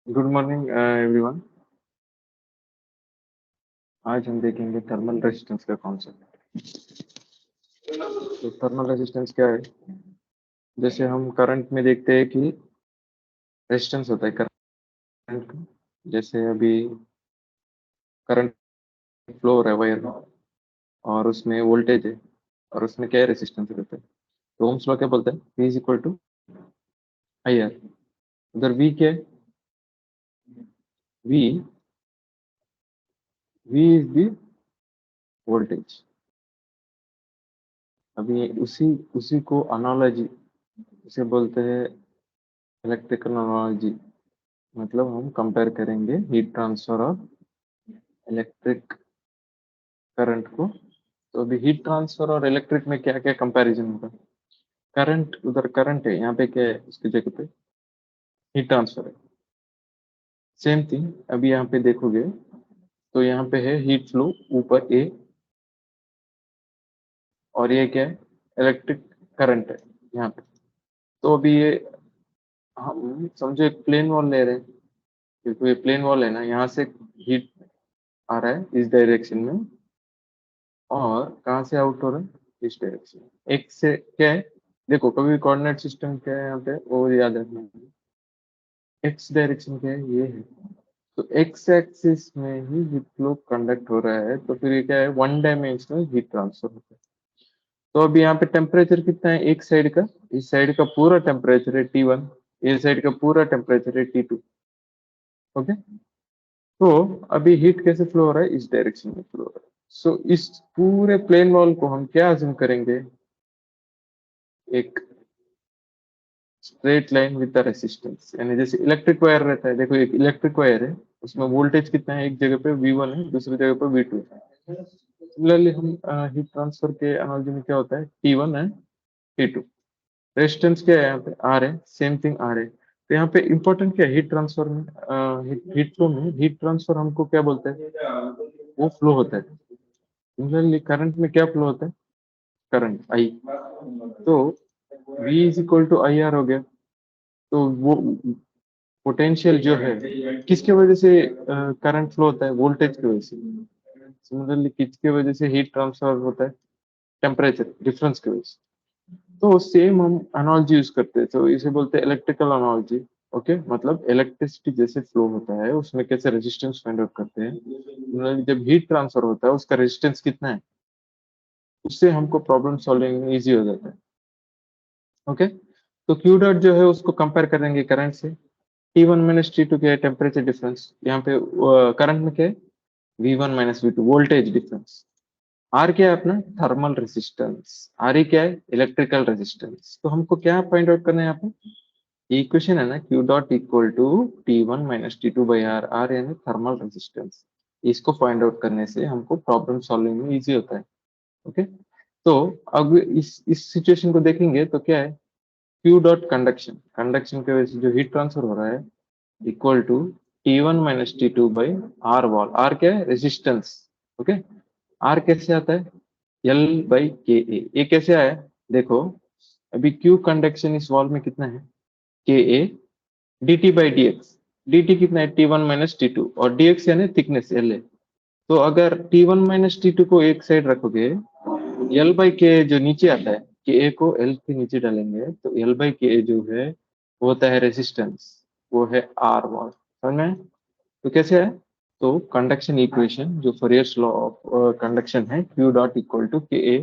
Good morning everyone. आज हम देखेंगे थर्मल रेजिस्टेंस का कॉन्सेप्ट। तो थर्मल रेजिस्टेंस क्या है? जैसे हम करंट में देखते हैं कि रेजिस्टेंस होता है करंट का। जैसे अभी करंट फ्लो हो रहा है वायर में और उसमें वोल्टेज है और उसमें क्या है, रेजिस्टेंस रहता है। तो ओम्स लॉ क्या बोलता है? V is equal to I R. उधर V क्या है? V V is the voltage. अभी उसी उसी को एनालॉजी उसे बोलते हैं, इलेक्ट्रिकल एनालॉजी। मतलब हम कंपेयर करेंगे हीट ट्रांसफर और इलेक्ट्रिक करंट को। तो अभी हीट ट्रांसफर और इलेक्ट्रिक में क्या क्या कंपैरिजन होगा? करंट, उधर करंट है, यहाँ पे क्या है? उसकी जगह पे हीट ट्रांसफर है। सेम थिंग अभी यहाँ पे देखोगे तो यहाँ पे है हीट फ्लो ऊपर ए, और ये क्या है? इलेक्ट्रिक करंट है यहाँ पे। तो अभी ये हम समझो एक प्लेन वॉल ले रहे हैं, क्योंकि ये प्लेन वॉल है ना, यहाँ से हीट आ रहा है इस डायरेक्शन में और कहाँ से आउट हो रहा है? इस डायरेक्शन में। एक से क्या है, देखो कभी कोऑर्डिनेट सिस्टम क्या है यहाँ पे वो याद रखना है। एक्स डायरेक्शन क्या है? ये है। तो एक्स एक्सिस में ही हीट फ्लो कंडक्ट हो रहा है, तो फिर ये क्या है? वन डायमेंशनल हीट ट्रांसफर होता है। तो अभी यहाँ पे टेम्परेचर कितना है एक साइड का? इस साइड का पूरा टेम्परेचर है T1, ये साइड का पूरा टेम्परेचर है T2। ओके। तो अभी हीट कैसे फ्लो हो रहा है? इस डायरेक्शन में फ्लो हो रहा है। सो इस पूरे प्लेन वॉल को हम क्या अज्यूम करेंगे? एक straight line with the resistance. यानी जैसे इलेक्ट्रिक वायर रहता है, देखो एक इलेक्ट्रिक वायर है, उसमें वोल्टेज कितना है? एक जगह पे V1 है, दूसरी जगह पे V2 है। सिमिलरली हम हीट ट्रांसफर के एनालॉजी में क्या होता है? T1 है, T2। रेजिस्टेंस क्या है यहाँ पे? R है, सेम थिंग R है। तो यहाँ पे इंपॉर्टेंट क्या है हीट ट्रांसफर में? हीट फ्लो में हीट ट्रांसफर हमको क्या बोलते हैं? वो फ्लो होता है। सिमिलरली करंट में क्या फ्लो होता है? Current I। तो V is equal to I R हो गया। तो वो पोटेंशियल जो है किसके वजह से करंट फ्लो होता है? वोल्टेज की वजह से। सिमिलरली किसके वजह से हीट ट्रांसफर होता है? टेम्परेचर डिफरेंस की वजह से। तो सेम हम एनालॉजी यूज करते हैं, तो इसे बोलते हैं इलेक्ट्रिकल एनालॉजी। ओके, मतलब इलेक्ट्रिसिटी जैसे फ्लो होता है उसमें कैसे रेजिस्टेंस फाइंड आउट करते हैं। मतलब जब हीट ट्रांसफर होता है उसका रेजिस्टेंस कितना है, उससे हमको प्रॉब्लम सॉल्विंग इजी हो जाता है। ओके। तो क्यू डॉट जो है उसको कंपेयर करेंगे करंट से। T1 माइनस T2 क्या है? Temperature difference. यहाँ पे करंट में क्या है? V1 minus V2 voltage difference. Are क्या है अपना? Thermal resistance. आर ई क्या है? Electrical resistance. तो हमको क्या फाइंड आउट करना है यहाँ पे? इक्वेशन है ना, Q dot equal to T1 minus T2 by R. R यानी थर्मल रेजिस्टेंस। इसको फाइंड आउट करने से हमको प्रॉब्लम सॉल्विंग में इजी होता है। ओके। तो अब इस सिचुएशन को देखेंगे तो क्या है? क्यू डॉट कंडक्शन, कंडक्शन की वजह से जो हीट ट्रांसफर हो रहा है equal to T1 minus T2 by R wall. R क्या है? रेजिस्टेंस। ओके। आर कैसे आता है? एल बाई के ए। ये कैसे आया? देखो अभी क्यू कंडक्शन इस वॉल में कितना है? के A D T by D x. D T कितना है? T1 माइनस T2 और डी एक्स यानी थिकनेस एल है। तो अगर T1 माइनस T2 को एक साइड रखोगे, एल बाई के जो नीचे आता है, के ए को एल के नीचे डालेंगे तो एल बाई के जो है वो होता है रेजिस्टेंस, वो है आर वॉल। समझ में? तो कैसे है? तो कंडक्शन इक्वेशन जो फॉरियर्स लॉ ऑफ कंडक्शन है, Q dot equal to K A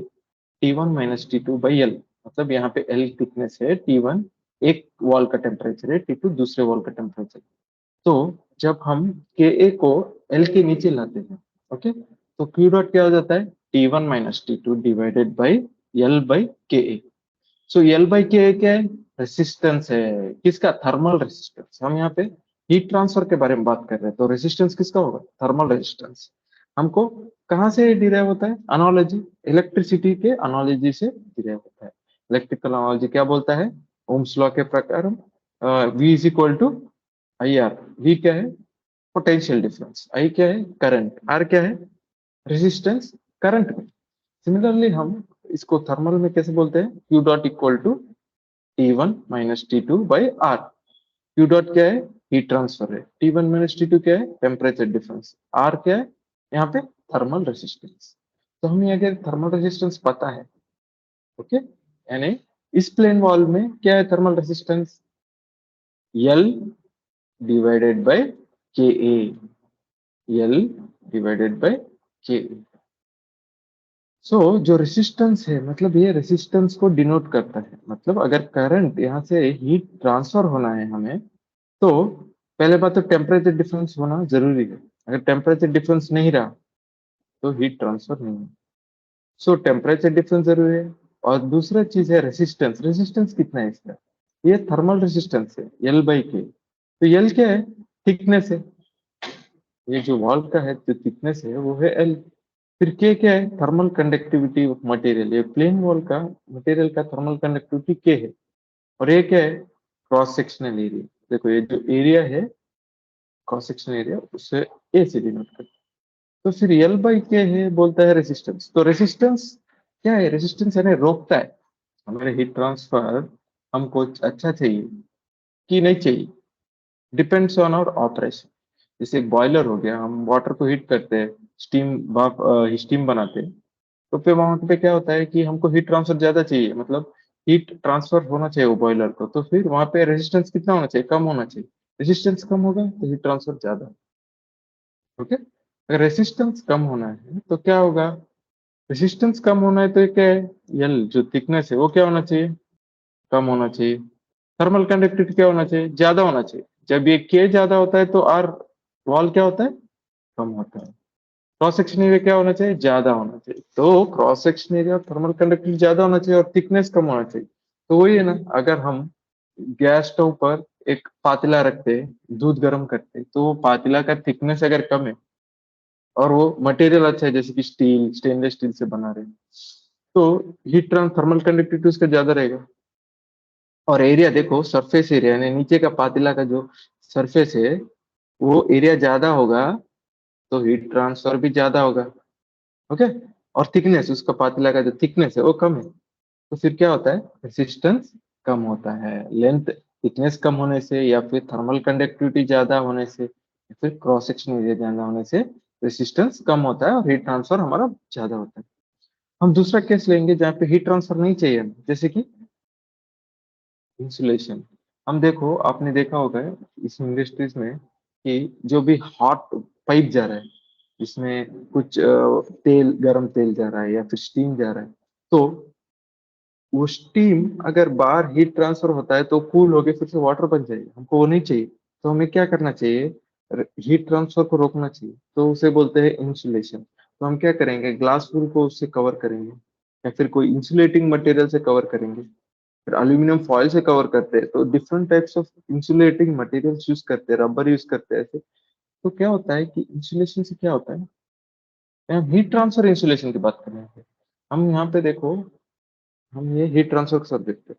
T1 minus T2 by L. मतलब यहाँ पे एल थिकनेस है, T1 एक वॉल का टेम्परेचर है, T2 दूसरे वॉल का टेम्परेचर। तो जब हम के ए को एल के नीचे लाते हैं, ओके, तो क्यू डॉट क्या हो जाता है? T1 minus T2 divided by L by के ए। सो एल बाई के क्या है? रेसिस्टेंस है। किसका? Thermal resistance. हम यहाँ पे हीट ट्रांसफर के बारे में बात कर रहे हैं, तो रेसिस्टेंस किसका होगा? Thermal resistance. हमको कहाँ से डिराइव होता है? एनालॉजी, इलेक्ट्रिसिटी के एनालॉजी से डिराइव होता है। इलेक्ट्रिकल एनालॉजी क्या बोलता है? ओम्स लॉ के प्रकार V is equal to I R. V क्या है? Potential difference. I क्या है? करंट। R क्या है? रेजिस्टेंस करंट में। सिमिलरली हम इसको थर्मल में कैसे बोलते हैं? Q dot equal to T1 minus T2 by R. Q dot क्या है, हीट ट्रांसफर है, T1 माइनस T2 क्या है, टेम्परेचर डिफरेंस, R क्या है यहाँ पे, थर्मल रेजिस्टेंस। तो हमें अगर थर्मल रेजिस्टेंस पता है, ओके, यानी इस प्लेन वॉल में क्या है thermal resistance, L divided by Ka, L divided by Ka। सो जो रेसिस्टेंस है, मतलब ये रेसिस्टेंस को डिनोट करता है, मतलब अगर करंट यहाँ से हीट ट्रांसफर होना है हमें, तो पहले बात तो टेम्परेचर डिफरेंस होना जरूरी है। अगर टेम्परेचर डिफरेंस नहीं रहा तो हीट ट्रांसफर नहीं है। सो टेम्परेचर डिफरेंस जरूरी है। और दूसरा चीज है रेसिस्टेंस। रेसिस्टेंस कितना है इसका, ये थर्मल रेसिस्टेंस है L बाई के। तो L क्या है, थिकनेस है, ये जो वॉल का है जो थिकनेस है वो है L। फिर के क्या है, थर्मल कंडक्टिविटी ऑफ मटेरियल, ये प्लेन वॉल का मटेरियल का थर्मल कंडक्टिविटी के है। और ये क्या है, क्रॉस सेक्शनल एरिया। देखो ये जो एरिया है क्रॉस सेक्शनल एरिया, उससे ए से डिनोट करते हैं। तो फिर एल बाई के है, बोलता है रेसिस्टेंस। तो रेसिस्टेंस क्या है, रेसिस्टेंस यानी रोकता है हमारे हीट ट्रांसफर, हमको अच्छा चाहिए कि नहीं चाहिए, डिपेंड्स ऑन आवर ऑपरेशन। जैसे एक बॉयलर हो गया, हम वाटर को हीट करते हैं, स्टीम भाप स्टीम बनाते हैं, तो फिर वहां पे क्या होता है कि हमको हीट ट्रांसफर ज्यादा चाहिए, मतलब हीट ट्रांसफर होना चाहिए वो बॉयलर को, तो फिर वहां पे रेजिस्टेंस कितना होना चाहिए, कम होना चाहिए। रेजिस्टेंस कम होगा तो हीट ट्रांसफर ज्यादा। ओके, अगर रेजिस्टेंस कम होना है तो क्या होगा, रेजिस्टेंस कम होना है तो ये क्या है, यल जो थिकनेस है वो क्या होना चाहिए, कम होना चाहिए। थर्मल कंडक्टिविटी क्या होना चाहिए, ज्यादा होना चाहिए। जब ये के ज्यादा होता है तो आर वॉल क्या होता है, कम होता है। क्रॉस सेक्शन एरिया क्या होना चाहिए, ज्यादा होना चाहिए। तो cross section area thermal conductivity ज्यादा होना चाहिए और थिकनेस कम होना चाहिए। तो वही है ना, अगर हम गैस स्टोव पर एक पातीला रखते हैं, दूध गर्म करते हैं, तो वो पातीला का थिकनेस अगर कम है और वो मटेरियल अच्छा है, जैसे कि स्टील, स्टेनलेस स्टील से बना रहे हैं, तो हीट ट्रांस थर्मल कंडक्टिविटी उसका ज्यादा रहेगा। और एरिया देखो, सरफेस एरिया यानी नीचे का पातीला का जो सरफेस है वो एरिया ज्यादा होगा, तो हीट ट्रांसफर भी ज्यादा होगा। ओके, और थिकनेस, उसका पातला का जो थिकनेस है वो कम है, तो फिर क्या होता है, रेसिस्टेंस कम होता है। लेंथ थिकनेस कम होने से, या फिर थर्मल कंडक्टिविटी ज्यादा होने से, या फिर क्रॉस सेक्शन एरिया ज्यादा होने से रेसिस्टेंस कम होता है और हीट ट्रांसफर हमारा ज्यादा होता है। हम दूसरा केस लेंगे जहाँ पे हीट ट्रांसफर नहीं चाहिए हमें, जैसे कि इंसुलेशन। हम देखो, आपने देखा होगा इस इंडस्ट्रीज में कि जो भी हॉट पाइप जा रहा है, जिसमें कुछ तेल, गर्म तेल जा रहा है या फिर स्टीम जा रहा है, तो वो स्टीम अगर बाहर हीट ट्रांसफर होता है तो कूल होके फिर से वाटर बन जाएगा, हमको वो नहीं चाहिए। तो हमें क्या करना चाहिए, हीट ट्रांसफर को रोकना चाहिए, तो उसे बोलते हैं इंसुलेशन। तो हम क्या करेंगे, ग्लास वूल को उससे कवर करेंगे, या फिर कोई इंसुलेटिंग मटेरियल से कवर करेंगे, फिर एल्यूमिनियम फॉइल से कवर करते हैं। तो different types of insulating materials use करते हैं, रबर यूज करते हैं ऐसे। तो क्या होता है कि इंसुलेशन से क्या होता है, हम हीट ट्रांसफर इंसुलेशन की बात कर रहे हैं। हम यहाँ पे देखो, हम ये हीट ट्रांसफर का सब्जेक्ट है,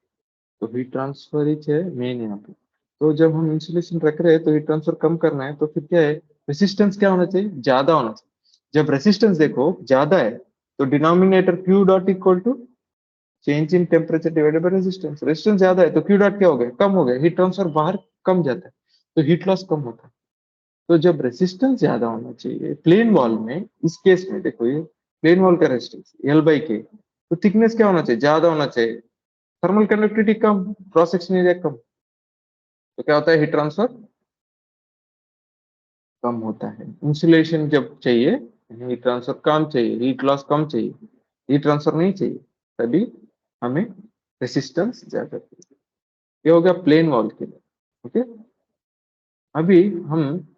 तो हीट ट्रांसफर ही है मेन यहाँ पे। तो जब हम इंसुलेशन रख रहे हैं तो हीट ट्रांसफर कम करना है, तो फिर क्या है, रेसिस्टेंस क्या होना चाहिए, ज्यादा होना चाहिए। जब रेसिस्टेंस देखो ज्यादा है, तो denominator Q dot equal to change in temperature divided by resistance. Resistance ज्यादा है तो क्यू डॉट क्या हो गया, कम हो गया, हीट ट्रांसफर बाहर कम जाता है, तो हीट लॉस कम होता है। तो जब रेजिस्टेंस ज्यादा होना चाहिए प्लेन वॉल में, इस केस में देखो ये प्लेन वॉल का रेजिस्टेंस L बाई के, तो थिकनेस क्या होना चाहिए, ज्यादा होना चाहिए, थर्मल कंडक्टिविटी कम, क्रॉस सेक्शन एरिया कम, तो क्या होता है, हीट ट्रांसफर कम होता है। इंसुलेशन जब चाहिए, हीट ट्रांसफर कम चाहिए, हीट लॉस कम चाहिए, हीट ट्रांसफर नहीं चाहिए, तभी हमें रेसिस्टेंस ज्यादा चाहिए। ये हो गया प्लेन वॉल के लिए। ओके, अभी हम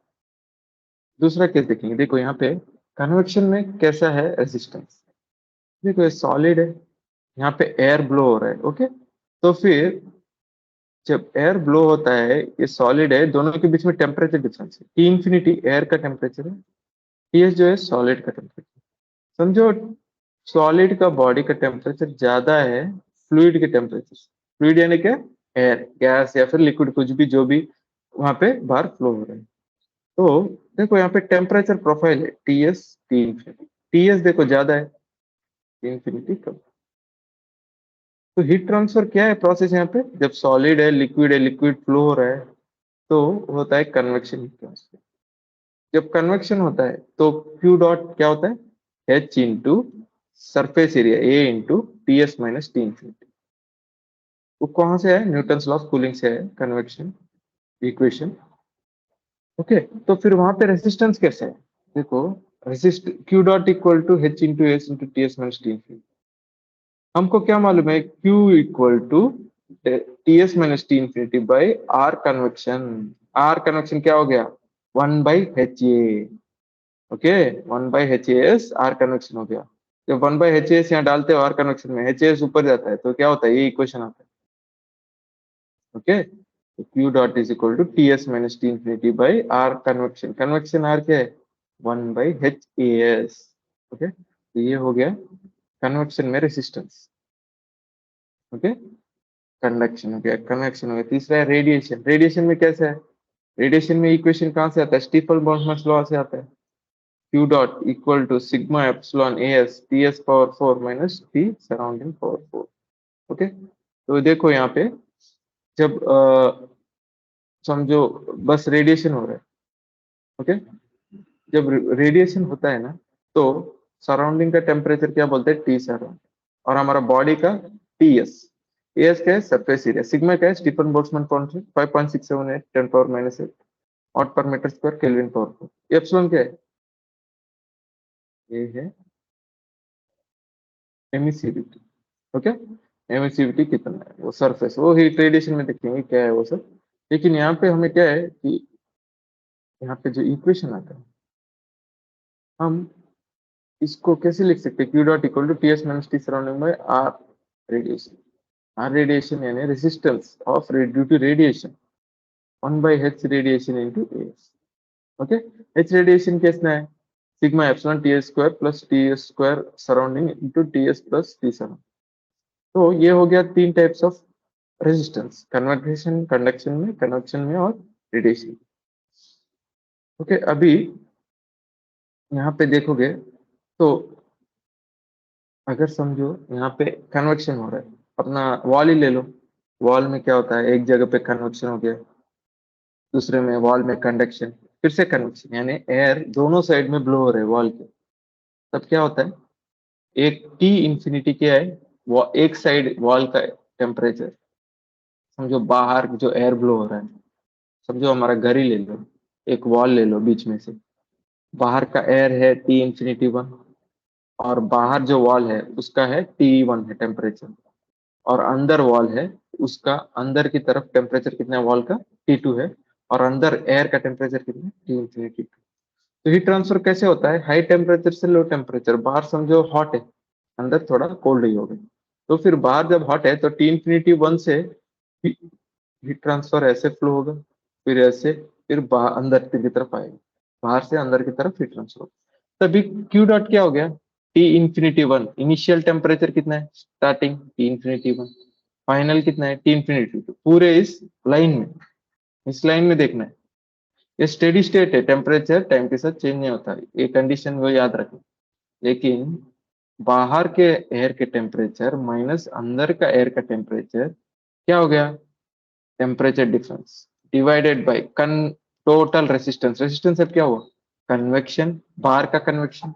दूसरा केस देखेंगे। देखो यहाँ पे कन्वेक्शन में कैसा है रेजिस्टेंस। देखो ये सॉलिड है, यहाँ पे एयर ब्लो हो रहा है। ओके, तो फिर जब एयर ब्लो होता है, ये सॉलिड है, दोनों के बीच में टेम्परेचर डिफरेंस है, टी इन्फिनिटी एयर का टेम्परेचर है, टीएस जो है सॉलिड का टेम्परेचर। समझो, सॉलिड का बॉडी का टेम्परेचर ज्यादा है फ्लूइड के टेम्परेचर से। फ्लूइड यानी क्या, एयर, गैस या फिर लिक्विड, कुछ भी जो भी वहां पे बाहर फ्लो हो रहा है। तो देखो यहाँ पे टेम्परेचर प्रोफाइल है टीएस, टी इन्फिनिटी। टीएस देखो ज्यादा है, टी इन्फिनिटी कम। तो हीट ट्रांसफर क्या है प्रोसेस यहाँ पे, जब सॉलिड है, लिक्विड फ्लो हो रहा है, तो होता है कन्वेक्शन हीट ट्रांसफर। जब कन्वेक्शन होता है तो क्यू डॉट क्या होता है, H into surface area A into T S minus T infinity. वो कहाँ से है, न्यूटन्स लॉ ऑफ कूलिंग से है कन्वेक्शन इक्वेशन। ओके, तो फिर वहां पे रेसिस्टेंस कैसे है, देखो resist Q dot equal to H into S into T S minus T infinity. हमको क्या मालूम है, Q equal to T S minus T infinity by R convection. R convection क्या हो गया, 1/HA। Okay, 1/HAS are convection हो गया। जब 1/HAS यहाँ डालते हो आर कन्वेक्शन में, HAS ऊपर जाता है तो क्या होता है, ये इक्वेशन आता है। ओके, तो Q dot is equal to T S minus T infinity by R convection. Convection R क्या है, 1/HAS। ओके, तो ये हो गया कन्वेक्शन में रेसिस्टेंस। ओके, कंडक्शन हो गया, कन्वेक्शन हो गया। तीसरा है रेडिएशन। रेडिएशन में कैसा है, रेडिएशन में इक्वेशन कहाँ से आता है, स्टीफन बोल्ट्जमैन लॉ से आता है। Q dot equal to sigma epsilon S T S power 4 minus T surrounding power 4। Okay, तो देखो यहाँ पे जब समझो बस रेडिएशन हो रहा है। ओके, जब रेडिएशन होता है ना, तो सराउंडिंग का टेम्परेचर क्या बोलते हैं, टी सराउंडिंग, और हमारा बॉडी का टी एस। एस क्या है, सरफेस एरिया। सिग्मा क्या है, Stefan Boltzmann constant 5.678 10 power minus 8 watt per metre square kelvin power 4। Epsilon क्या है, ये है एमिसिविटी। ओके, एमिसिविटी कितना है, वो सरफेस, वो हीट रेडिएशन में देखेंगे क्या है वो सब। लेकिन यहाँ पे हमें क्या है कि यहाँ पे जो इक्वेशन आता है, हम इसको कैसे लिख सकते हैं, Q dot equal to T S minus T surrounding by R radiation. R radiation यानी resistance of due to radiation 1/h radiation into S. Okay, h radiation कितना है, sigma epsilon T S square plus T S square surrounding into T S plus T surrounding. तो ये हो गया तीन types of resistance, conduction, convection में और radiation. Okay, अभी यहाँ पे देखोगे तो अगर समझो यहाँ पे कन्वेक्शन हो रहा है, अपना वॉल ही ले लो। वॉल में क्या होता है, एक जगह पे कन्वेक्शन हो गया, दूसरे में वॉल में कंडक्शन, फिर से कन्वेक्शन, यानी एयर दोनों साइड में ब्लो हो रहे वॉल के। तब क्या होता है, एक टी इंफिनिटी क्या है, वो एक साइड वॉल का टेम्परेचर, समझो बाहर जो एयर ब्लो हो रहा है, समझो हमारा घर ही ले लो, एक वॉल ले लो, बीच में से बाहर का एयर है टी इंफिनिटी 1, और बाहर जो वॉल है उसका है T1 है टेम्परेचर, और अंदर वॉल है उसका अंदर की तरफ टेम्परेचर कितना है वॉल का, T2 है, और अंदर एयर का टेम्परेचर कितना है, टी इंफिनिटी 2। तो हीट ट्रांसफर कैसे होता है, हाई टेम्परेचर से लो टेम्परेचर, बाहर समझो हॉट है, अंदर थोड़ा कोल्ड ही होगा। तो फिर बाहर जब हॉट है तो टी इंफिनिटी 1 से हीट ट्रांसफर ऐसे फ्लो होगा, फिर ऐसे, फिर बाहर अंदर की तरफ आएगा, बाहर से अंदर की तरफ हीट ट्रांसफर होगा। तभी क्यू डॉट क्या हो गया, टी इंफिनिटी 1, इनिशियल टेम्परेचर कितना है, स्टार्टिंग टी इंफिनिटी 1, फाइनल कितना है, टी इंफिनिटी 2। पूरे इस लाइन में, इस लाइन में देखना है, ये स्टेडी स्टेट है, टेम्परेचर टाइम के साथ चेंज नहीं होता है, ये कंडीशन वो याद रखें। लेकिन बाहर के एयर के टेम्परेचर माइनस अंदर का एयर का टेम्परेचर क्या हो गया, temperature difference divided by total resistance. Resistance अब क्या हुआ, कन्वेक्शन, बाहर का कन्वेक्शन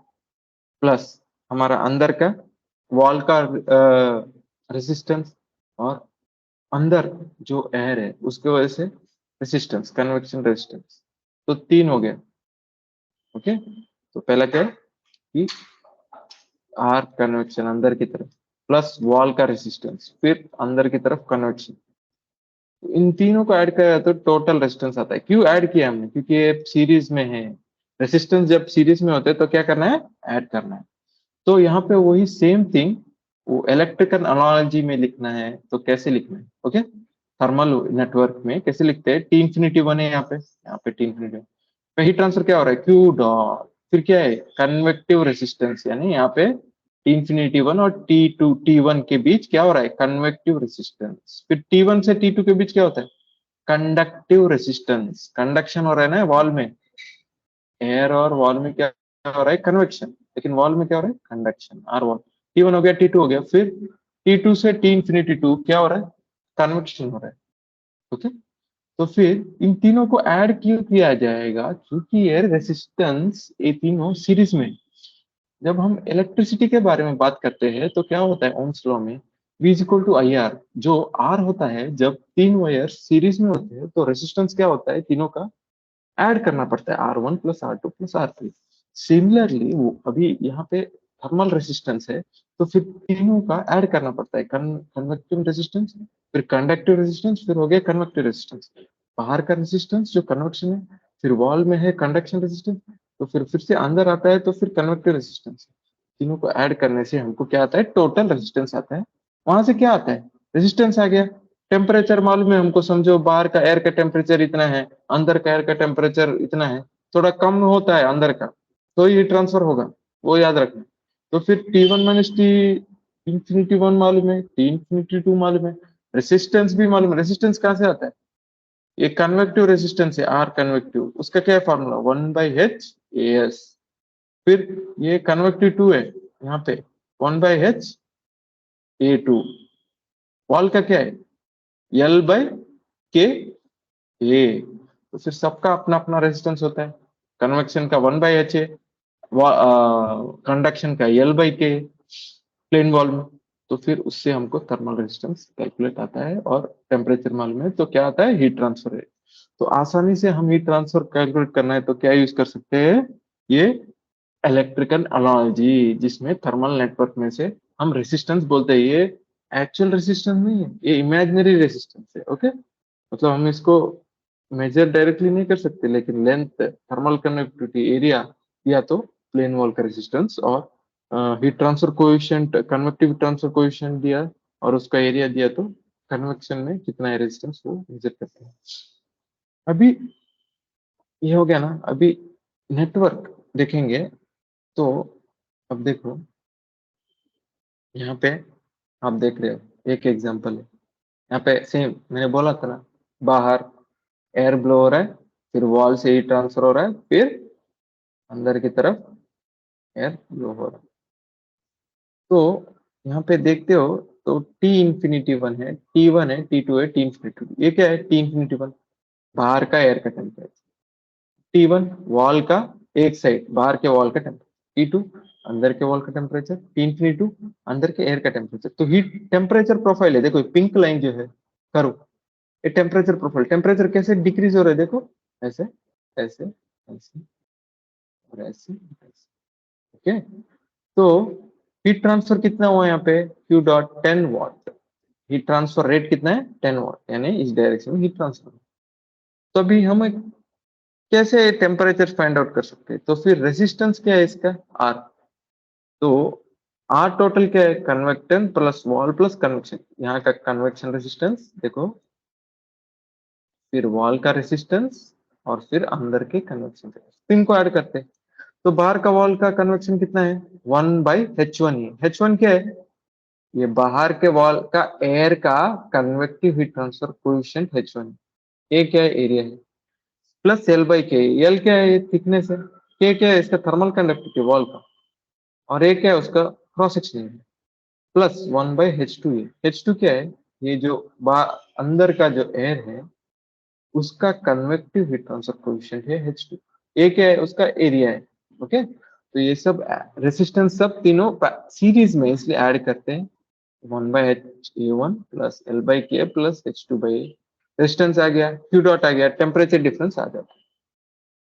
प्लस हमारा अंदर का वॉल का रेसिस्टेंस, और अंदर जो एयर है उसके वजह से रेसिस्टेंस, कन्वेक्शन रेसिस्टेंस, तो तीन हो गया। ओके, तो पहला क्या है कि आर कन्वेक्शन अंदर की तरफ, प्लस वॉल का रेसिस्टेंस, फिर अंदर की तरफ कन्वेक्शन, इन तीनों को ऐड किया तो टोटल रेजिस्टेंस आता है। क्यों ऐड किया हमने, क्योंकि ये सीरीज में है। रेजिस्टेंस जब सीरीज में होते हैं तो क्या करना है, ऐड करना है। तो यहाँ पे वही सेम थिंग वो इलेक्ट्रिकल एनालॉजी में लिखना है, तो कैसे लिखना है, ओके, थर्मल नेटवर्क में कैसे लिखते हैं, टी इंफिनिटी 1 है यहाँ पे टी इंफिनिटी, हीट ट्रांसफर क्या हो रहा है, क्यू डॉट, फिर क्या है कन्वेक्टिव रेसिस्टेंस, यानी यहाँ पे टी इंफिनिटी 1 और T2 T1 के बीच क्या हो रहा है, कन्वेक्टिव रेसिस्टेंस। फिर T1 से T2 के बीच क्या होता है, कंडक्टिव रेसिस्टेंस, कंडक्शन हो रहा है ना वॉल में, एयर और वॉल में क्या हो रहा है, कन्वेक्शन, लेकिन वॉल में क्या हो रहा है, कंडक्शन, आर वॉल। T1 हो गया, T2 हो गया, फिर T2 से T इंफिनिटी 2 क्या हो रहा है, कन्वेक्शन हो रहा है। ओके, तो फिर इन तीनों को ऐड क्यों किया जाएगा, क्योंकि ये रेसिस्टेंस ये तीनों सीरीज में। जब हम इलेक्ट्रिसिटी के बारे में बात करते हैं तो क्या होता है ओम्स लॉ में, V is equal to I R. जो R होता है, जब तीन वायर सीरीज में होते हैं तो रेसिस्टेंस क्या होता है, तीनों का ऐड करना पड़ता है, R1 plus R2 plus R3। Similarly वो अभी यहाँ पे थर्मल रेसिस्टेंस है, तो फिर तीनों का ऐड करना पड़ता है, कन्वेक्टिव रेसिस्टेंस, फिर कंडक्टिव रेसिस्टेंस, फिर हो गया कन्वेक्टिव रेसिस्टेंस। बाहर का रेसिस्टेंस जो कन्वेक्शन है, फिर वॉल में है कंडक्शन रेसिस्टेंस, तो फिर से अंदर आता है तो फिर कन्वेक्टिव रेसिस्टेंस। तीनों को ऐड करने से हमको क्या आता है, टोटल रेसिस्टेंस आता है। वहां से क्या आता है, रेसिस्टेंस आ गया। टेम्परेचर मालूम है हमको, समझो बाहर का एयर का टेम्परेचर इतना है, अंदर का एयर का टेम्परेचर इतना है, थोड़ा कम होता है अंदर का तो ये ट्रांसफर होगा, वो याद रखना। तो फिर T1 minus T infinity one मालूम है, टी इंफिनिटी टू मालूम है, रेसिस्टेंस भी मालूम है। रेसिस्टेंस कहाँ से आता है, ये कन्वेक्टिव रेसिस्टेंस है, आर कन्वेक्टिव, उसका क्या है फॉर्मूला, 1/H AS। फिर ये कन्वेक्टिव टू है यहाँ पे, 1/H A2। वॉल का क्या है, L/K A। तो फिर सबका अपना अपना रेजिस्टेंस होता है। कन्वेक्शन का 1/HA, कंडक्शन का L/K प्लेन वॉल में। तो फिर उससे हमको थर्मल रेजिस्टेंस कैलकुलेट आता है, और टेम्परेचर मालूम है तो क्या आता है, हीट ट्रांसफर है। तो आसानी से हम हीट ट्रांसफर कैलकुलेट करना है तो क्या यूज कर सकते हैं, ये इलेक्ट्रिकल एनालॉजी, जिसमें थर्मल नेटवर्क में से हम रेसिस्टेंस बोलते हैं। ये एक्चुअल रेसिस्टेंस नहीं है, ये इमेजिनरी रेसिस्टेंस है। ओके, मतलब हम इसको मेजर डायरेक्टली नहीं कर सकते, लेकिन लेंथ, थर्मल कंडक्टिविटी, एरिया या तो प्लेन वॉल का रेसिस्टेंस, और heat transfer coefficient, convective transfer coefficient दिया और उसका एरिया दिया, तो कन्वेक्शन में कितना है रेजिस्टेंस वो मेजर करते हैं। अभी ये हो गया ना, अभी नेटवर्क देखेंगे। तो अब देखो यहाँ पे, आप देख रहे हो एक एग्जांपल है यहाँ पे, सेम मैंने बोला था ना, बाहर एयर ब्लो हो रहा है, फिर वॉल से ही ट्रांसफर हो रहा है, फिर अंदर की तरफ एयर ब्लो हो रहा है। तो यहाँ पे देखते हो तो टी इंफिनिटी वन है, T1 है, T2 है, टी इंफिनिटी टू। ये क्या है, टी इंफिनिटी वन बाहर का एयर का टेम्परेचर, T1 वॉल का एक साइड, बाहर के वॉल का टेम्परेचर, T2 अंदर के वॉल का टेम्परेचर, टी इंफिनिटी टू अंदर के एयर का टेम्परेचर। तो हीट टेम्परेचर प्रोफाइल है, देखो पिंक लाइन जो है करो, ये टेम्परेचर प्रोफाइल, टेम्परेचर कैसे डिक्रीज हो रहा है, देखो ऐसे ऐसे ऐसे और ऐसे ऐसे। ओके, तो हीट ट्रांसफर कितना हुआ यहाँ पे, Q डॉट 10 वाट। हीट ट्रांसफर रेट कितना है, 10 वाट, यानी इस डायरेक्शन में हीट ट्रांसफर। तो अभी हम कैसे टेम्परेचर फाइंड आउट कर सकते हैं, तो फिर रेजिस्टेंस क्या है इसका, R। तो R टोटल क्या है, convection plus wall plus convection, यहाँ का कन्वेक्शन रेजिस्टेंस देखो, फिर वॉल का रेजिस्टेंस, और फिर अंदर के कन्वेक्शन रेजिस्टेंस, इनको ऐड करते हैं। तो बाहर का वॉल का कन्वेक्शन कितना है, 1/H1 ही। H1 क्या है, ये बाहर के वॉल का एयर का convective heat transfer coefficient H1। ए क्या है, एरिया है, प्लस L/K। एल क्या है, ये थिकनेस है, के क्या है, इसका थर्मल कंडक्टिविटी वॉल का, और ए क्या है, उसका क्रॉस सेक्शन है, प्लस 1/H2। H2 क्या है, ये जो अंदर का जो एयर है उसका कन्वेक्टिव हीट ट्रांसफर कोएफिशिएंट है H2। ए क्या है, उसका एरिया है। ओके, तो ये सब रेसिस्टेंस सब तीनों सीरीज में इसलिए ऐड करते हैं, 1/HA1 plus L/K plus H2/A। Resistance आ गया, Q डॉट आ गया, टेम्परेचर डिफरेंस आ जाता है।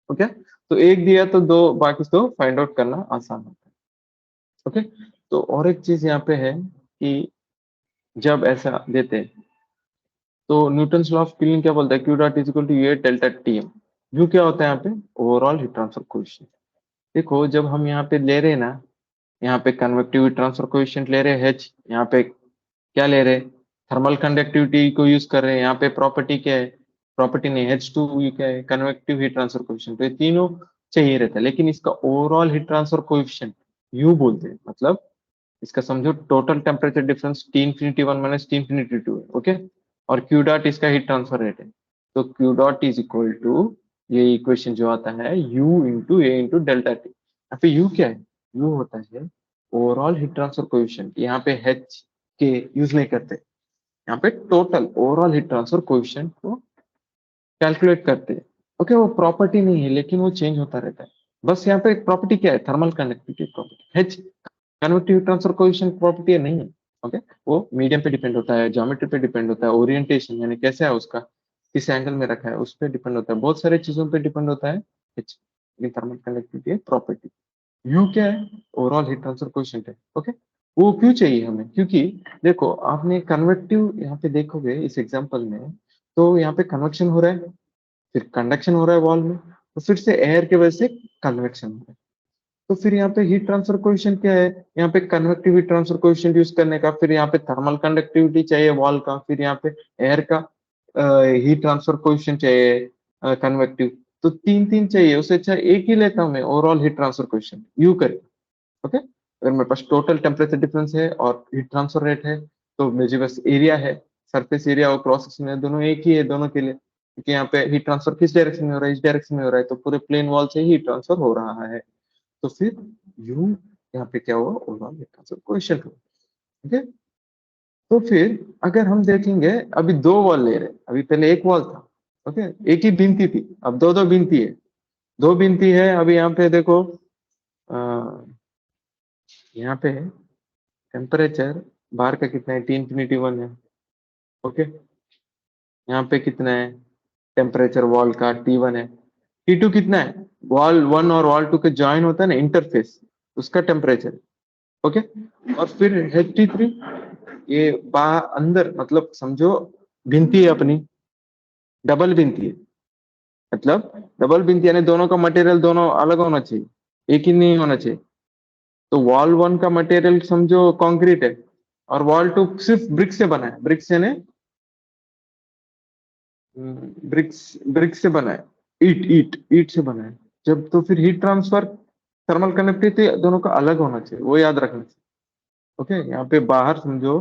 ओके, तो एक दिया तो दो, बाकी तो फाइंड आउट करना आसान होता है। ओके, तो और एक चीज यहाँ पे है कि जब ऐसा देते हैं तो न्यूटन्स लॉ ऑफ कूलिंग क्या बोलता है, Q dot is equal to ये डेल्टा TM। यू क्या होता है यहाँ पे, ओवरऑल हीट ट्रांसफर कोएफिशिएंट। देखो जब हम यहाँ पे ले रहे हैं ना, यहाँ पे कन्वेक्टिव हीट ट्रांसफर कोएफिशिएंट ले रहे हैं H, यहाँ पे क्या ले रहे हैं, थर्मल कंडक्टिविटी को यूज कर रहे हैं। यहाँ पे प्रॉपर्टी क्या है, प्रॉपर्टी नहीं, H2 ये क्या है, कन्वेक्टिव हीट ट्रांसफर कोएफिशिएंट। तो ये तीनों चाहिए रहता है, लेकिन इसका overall heat transfer coefficient U बोलते हैं। मतलब इसका समझो total temperature difference T infinity one minus T infinity two है। ओके, और Q डॉट इसका हीट ट्रांसफर रेट है। तो Q dot is equal to, ये इक्वेशन जो आता है, U into A into delta T. यहाँ पे U क्या है, U होता है ओवरऑल हीट ट्रांसफर कोएफिशिएंट। यहाँ पे H के यूज नहीं करते, यहाँ पे total overall heat transfer coefficient को कैलकुलेट करते हैं। ओके, वो प्रॉपर्टी नहीं है लेकिन वो चेंज होता रहता है। बस यहाँ पे एक प्रॉपर्टी क्या है, thermal conductivity property, H convective transfer coefficient property है नहीं है। ओके, वो मीडियम पे डिपेंड होता है, ज्योमेट्री पे डिपेंड होता है, ओरिएंटेशन यानी कैसे है उसका, किस एंगल में रखा है उस पर डिपेंड होता है, बहुत सारी चीजों पे डिपेंड होता है एच। ये थर्मल कंडक्टिविटी प्रॉपर्टी। यू क्या है, ओवरऑल हीट ट्रांसफर कोएफिशिएंट है। ओके, वो क्यों चाहिए हमें, क्योंकि देखो आपने कन्वेक्टिव यहाँ पे देखोगे इस एग्जांपल में, तो यहाँ पे कन्वेक्शन हो रहा है, फिर कंडक्शन हो रहा है वॉल में, तो फिर से एयर के वजह से कन्वेक्शन हो रहा है। तो फिर यहाँ पे हीट ट्रांसफर कोएफिशिएंट क्या है, यहाँ पे convective heat transfer coefficient use करने का, फिर यहाँ पे थर्मल कंडक्टिविटी चाहिए वॉल का, फिर यहाँ पे एयर का हीट ट्रांसफर कोएफिशिएंट चाहिए कन्वेक्टिव। तो तीन तीन चाहिए, उससे अच्छा एक ही लेता हूँ मैं, overall heat transfer coefficient you करके। ओके, अगर मेरे पास टोटल टेम्परेचर डिफरेंस है और हीट ट्रांसफर रेट है, तो मुझे बस एरिया है, सरफेस एरिया और क्रॉस सेक्शन है, दोनों एक ही है दोनों के लिए, क्योंकि यहाँ पे हीट ट्रांसफर किस डायरेक्शन में हो रहा है, इस डायरेक्शन में हो रहा है, तो पूरे प्लेन वॉल से हीट ट्रांसफर हो रहा है। तो फिर यू यहाँ पे क्या हुआ, ओवरऑल हीट ट्रांसफर कोएफिशिएंट हुआ। ठीक है, तो फिर अगर हम देखेंगे, अभी दो वॉल ले रहे हैं, अभी पहले एक वॉल था। ओके, एक ही भिंती थी, अब दो दो भिंती है, दो भिंती है। अभी यहाँ पे देखो, यहाँ पे टेम्परेचर बाहर का कितना है, T∞1 है। ओके, यहाँ पे कितना है टेम्परेचर वॉल का, T1 है। T2 कितना है, वॉल 1 और वॉल 2 के ज्वाइन होता है ना इंटरफेस, उसका टेम्परेचर। ओके, और फिर T3, ये बाहर अंदर मतलब समझो भिंती है अपनी, डबल भिंती है, मतलब डबल भिंती यानी दोनों का मटेरियल दोनों अलग होना चाहिए, एक ही नहीं होना चाहिए। तो वॉल 1 का मटेरियल समझो कंक्रीट है, और वॉल 2 सिर्फ ब्रिक से बना है, ब्रिक से ने ब्रिक्स ब्रिक से बना है, ईट ईट ईट से बना है। जब तो फिर हीट ट्रांसफर थर्मल कंडक्टिविटी दोनों का अलग होना चाहिए, वो याद रखना चाहिए। ओके, यहाँ पे बाहर समझो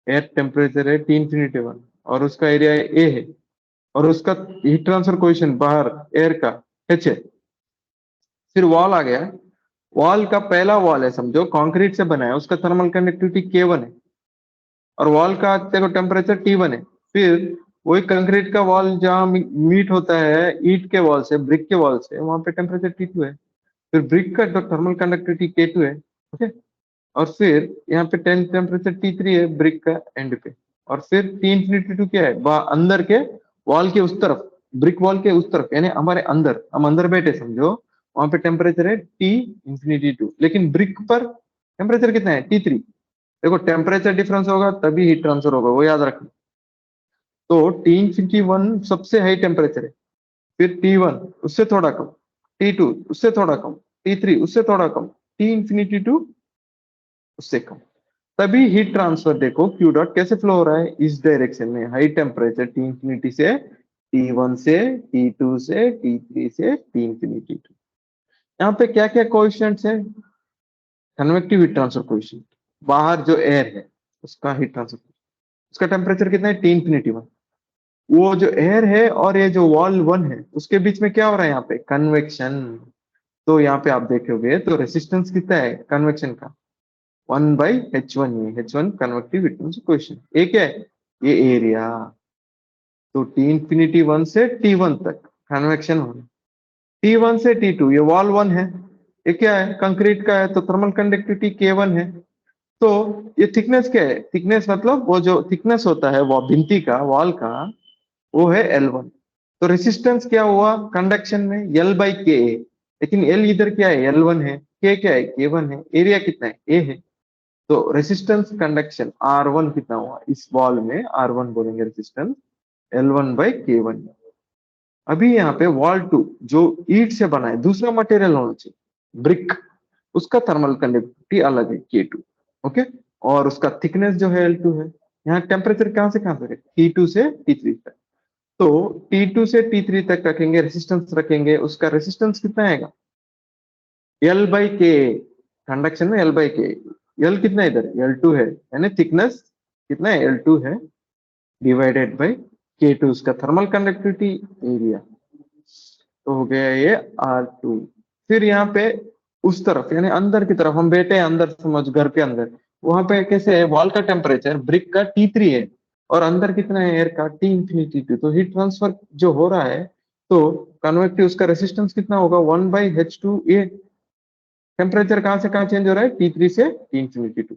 एयर टेम्परेचर है T∞1 और उसका एरिया ए है, और उसका हीट ट्रांसफर कोएफिशिएंट बाहर एयर का एच है। फिर वॉल आ गया, वॉल का पहला वॉल है समझो कंक्रीट से बना है, उसका थर्मल कंडक्टिविटी K1 है, और वॉल का देखो टेम्परेचर T1 है। फिर वही कंक्रीट का वॉल जहाँ मीट होता है ईट के वॉल से, ब्रिक के वॉल से, वहां पे टेम्परेचर T2 है। फिर ब्रिक का थर्मल कंडक्टिविटी K2 है। ओके, और फिर यहाँ पे टेम्परेचर T3 है ब्रिक का एंड पे, और फिर T∞2 क्या है, अंदर के वॉल के उस तरफ, ब्रिक वॉल के उस तरफ, यानी हमारे अंदर, हम अंदर बैठे समझो, वहां पे टेम्परेचर है T∞2, लेकिन ब्रिक पर टेम्परेचर कितना है T3। देखो टेम्परेचर डिफरेंस होगा तभी हीट ट्रांसफर होगा, वो याद रखना। तो T∞1 सबसे हाई टेम्परेचर है, फिर T1 उससे थोड़ा कम, T2 उससे थोड़ा कम, T3 उससे थोड़ा कम, T∞2 उससे कम। तभी हीट ट्रांसफर देखो क्यू डॉट कैसे फ्लो हो रहा है, इस डायरेक्शन में, हाई टेम्परेचर T∞ से T1 से T2 से T3 से T∞2। यहाँ पे क्या क्या कोएफिशिएंट्स है, कन्वेक्टिव हीट ट्रांसफर कोएफिशिएंट, बाहर जो एयर है उसका हीट ट्रांसफर, उसका टेम्परेचर कितना है T∞1। वो जो एयर है और ये जो वॉल 1 है उसके बीच में क्या हो रहा है, यहाँ पे कन्वेक्शन। तो यहाँ पे आप देखोगे तो रेसिस्टेंस कितना है कन्वेक्शन का, 1/H1, ये H1 convective heat transfer coefficient, ये क्या है, ये एरिया। तो T∞1 से T1 तक कन्वेक्शन हो रहा है, T1 से T2 ये वॉल 1 है, ये क्या है कंक्रीट का है, तो थर्मल कंडक्टिविटी K1 है। तो ये थिकनेस क्या है, थिकनेस मतलब वो जो थिकनेस होता है वो भिंती का वॉल का, वो है L1। तो रेसिस्टेंस क्या हुआ कंडक्शन में, L/K, लेकिन L इधर क्या है L1 है, K क्या है K1 है, एरिया कितना है A है। तो रेसिस्टेंस कंडक्शन R1 कितना हुआ इस वॉल में, R1 बोलेंगे रेसिस्टेंस, L1/K1। अभी यहाँ पे वॉल 2 जो ईट से बना है, दूसरा मटेरियल होना चाहिए ब्रिक, उसका थर्मल कंडक्टिविटी अलग है K2। ओके, और उसका थिकनेस जो है L2 है। यहाँ टेम्परेचर कहाँ से कहाँ तक है, T2 से T3 तक। तो T2 से T3 तक रखेंगे, रेसिस्टेंस रखेंगे, उसका रेसिस्टेंस कितना आएगा L/K, कंडक्शन में L/K। L कितना है इधर L2 है, यानी थिकनेस कितना है L2 है, डिवाइडेड बाय K2 उसका थर्मल कंडक्टिविटी एरिया, तो हो गया ये R2। फिर यहाँ पे उस तरफ यानी अंदर की तरफ हम बैठे हैं, अंदर समझ घर के अंदर, वहां पे कैसे है, वॉल का टेम्परेचर ब्रिक का T3 है, और अंदर कितना है एयर का टी इंफिनिटी टू, तो हीट ट्रांसफर जो हो रहा है तो कन्वेक्टिव उसका रेसिस्टेंस कितना होगा 1/H2A। टेम्परेचर कहाँ से कहाँ चेंज हो रहा है T3 से टी इंफिनिटी टू।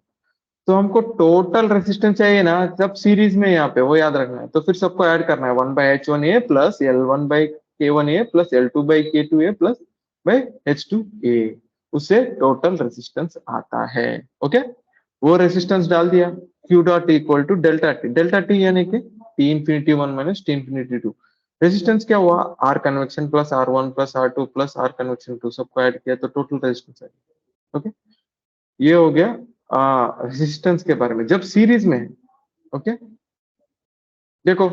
तो हमको टोटल रेसिस्टेंस चाहिए ना, जब सीरीज में यहाँ पे वो याद रखना है, तो फिर सबको ऐड करना है 1/H1A plus L1/K1A plus L2/K2A plus by H2A, उससे टोटल रेसिस्टेंस आता है। ओके, वो रेसिस्टेंस डाल दिया, Q dot equal to delta T यानी कि T infinity one minus T infinity two. Resistance क्या हुआ, R convection plus R1 plus R2 plus R convection two, सबको ऐड किया तो टोटल रेसिस्टेंस है। ओके, ये हो गया रेजिस्टेंस के बारे में जब सीरीज में है। ओके, देखो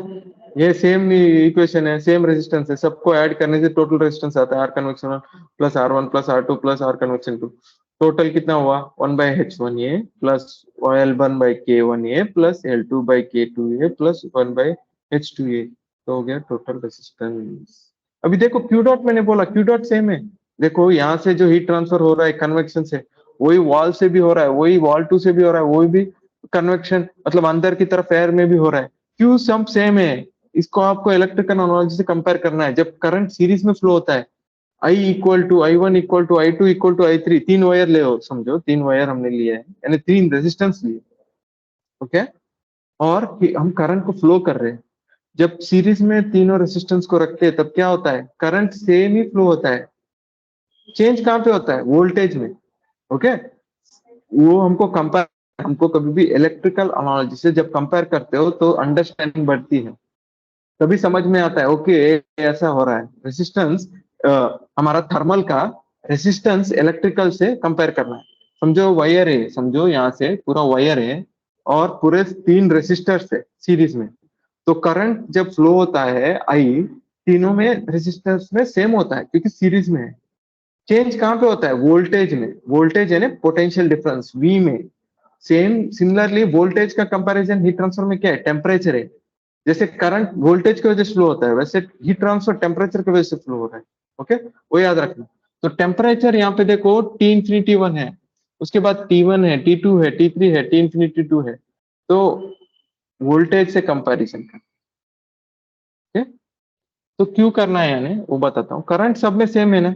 ये सेम इक्वेशन है, सेम रेजिस्टेंस है, सबको ऐड करने से टोटल रेजिस्टेंस आता है R convection one plus R1 plus R2 plus R convection two. Total कितना हुआ 1/H1A plus L1/K1A plus L2/K2A plus 1/H2A, तो हो गया टोटल रेजिस्टेंस। अभी देखो क्यू डॉट, मैंने बोला क्यू डॉट सेम है। देखो यहाँ से जो हीट ट्रांसफर हो रहा है कन्वेक्शन से, वही वॉल से भी हो रहा है, वही वॉल टू से भी हो रहा है, वही भी कन्वेक्शन मतलब अंदर की तरफ एयर में भी हो रहा है। क्यू सब सेम है। इसको आपको इलेक्ट्रिकल एनालॉजी से कंपेयर करना है। जब करंट सीरीज में फ्लो होता है, I equal to I1 equal to I2 equal to I3, तीन वायर ले हो, समझो तीन वायर हमने लिए हैं यानी तीन रेजिस्टेंस लिए। ओके, और हम करंट को फ्लो कर रहे हैं। जब सीरीज में तीनों रेजिस्टेंस को रखते हैं तब क्या होता है, करंट सेम ही फ्लो होता है। चेंज कहाँ पे होता है, वोल्टेज में। ओके, वो हमको कंपेयर, हमको कभी भी इलेक्ट्रिकल एनालॉजी से जब कंपेयर करते हो तो अंडरस्टैंडिंग बढ़ती है, तभी समझ में आता है ओके ऐसा हो रहा है। रेसिस्टेंस हमारा थर्मल का रेसिस्टेंस इलेक्ट्रिकल से कंपेयर करना है। समझो वायर है, समझो यहाँ से पूरा वायर है और पूरे तीन रेसिस्टर्स है सीरीज में, तो करंट जब फ्लो होता है आई, तीनों में रेसिस्टेंस में सेम होता है क्योंकि सीरीज में है। चेंज कहाँ पे होता है, वोल्टेज में। वोल्टेज है ना पोटेंशियल डिफरेंस वी में। सेम सिमिलरली वोल्टेज का कंपैरिजन हीट ट्रांसफर में क्या है, टेम्परेचर है। जैसे करंट वोल्टेज की वजह से फ्लो होता है, वैसे हीट ट्रांसफर टेम्परेचर की वजह से फ्लो हो रहा है। ओके, वो याद रखना। तो टेम्परेचर यहाँ पे देखो टी इंफिनिटी वन है, उसके बाद T1 है, T2 है, T3 है, टी इंफिनिटी टू है। तो वोल्टेज से कंपैरिजन कर, okay? तो क्यों करना है यानी वो बताता हूँ। करंट सब में सेम है ना,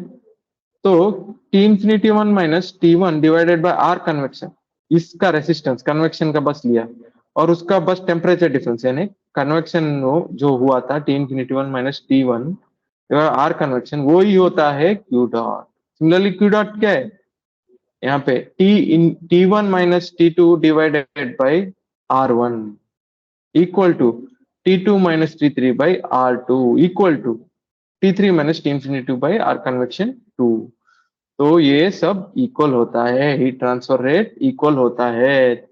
तो T infinity one minus T1 divided by R convection, इसका रेसिस्टेंस कन्वेक्शन का बस लिया और उसका बस टेम्परेचर डिफरेंस यानी कन्वेक्शन जो हुआ था T infinity one minus T1 R convection, वो ही होता है Q dot. Similarly Q dot क्या है यहाँ पे, T1 minus T2 divided by R1 equal to T2 minus T3 by R2 equal to T3 minus T infinity by R convection two. तो ये सब इक्वल होता है, हीट ट्रांसफर रेट इक्वल होता है